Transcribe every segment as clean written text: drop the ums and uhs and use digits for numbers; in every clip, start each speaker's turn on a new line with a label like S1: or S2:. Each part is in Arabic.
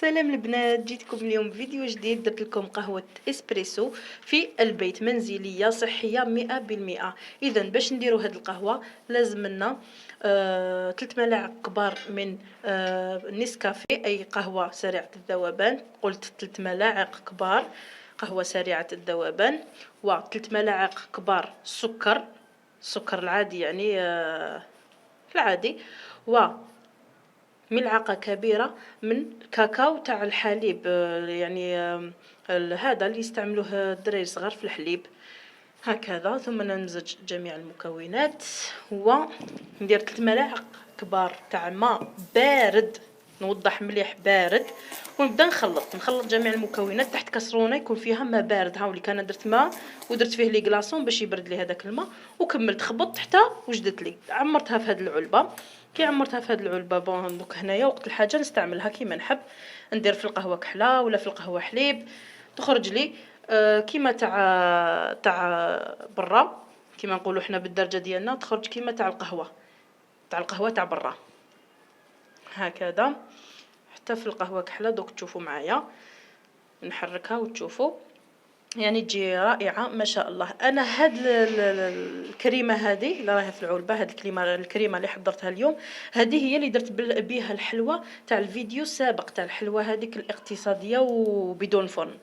S1: سلام البنات، جيتكم اليوم بفيديو جديد. درت لكم قهوة اسبريسو في البيت، منزلية صحية 100%. اذا باش نديرو هاد القهوة لازم لنا 3 ملاعق كبار من نسكافيه، اي قهوة سريعة الذوبان. قلت 3 ملاعق كبار قهوة سريعة الذوبان، و 3 ملاعق كبار السكر العادي، يعني العادي، و ملعقة كبيرة من كاكاو تاع الحليب، يعني هذا اللي يستعملوه الدراري الصغار في الحليب. هكذا ثم نمزج جميع المكونات وندير 3 ملاعق كبار تاع ماء بارد، نوضح مليح بارد، ونبدا نخلط جميع المكونات تحت كسرونه يكون فيها ماء بارد. هاولي كان درت ماء ودرت فيه لي كلاصون باش يبرد لي هذاك الماء، وكملت خبطت حتى وجدت لي. عمرتها في هذه العلبه. كي عمرتها في هذه العلبه بون دوك هنايا وقت الحاجه نستعملها كيما نحب. ندير في القهوه كحله ولا في القهوه حليب، تخرج لي كيما تاع برا، كيما نقولوا حنا بالدرجه ديالنا، تخرج كيما تاع القهوه تاع برا. هكذا حتى في القهوه كحله. دوك تشوفوا معايا نحركها وتشوفوا، يعني تجي رائعه ما شاء الله. انا هاد الكريمه هذه اللي راهي في العلبه، هاد الكريمه اللي حضرتها اليوم، هذه هي اللي درت بها الحلوه تاع الفيديو السابق، تاع الحلوه هذيك الاقتصاديه وبدون فرن.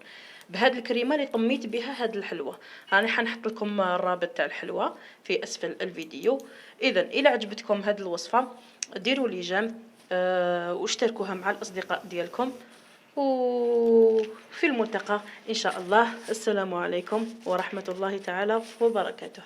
S1: بهاد الكريمه اللي طميت بها هاد الحلوه. راني حنحط لكم الرابط تاع الحلوه في اسفل الفيديو. اذا الى عجبتكم هاد الوصفه ديروا لي جيم، واشتركوها مع الاصدقاء ديالكم، وفي الملتقى إن شاء الله. السلام عليكم ورحمة الله تعالى وبركاته.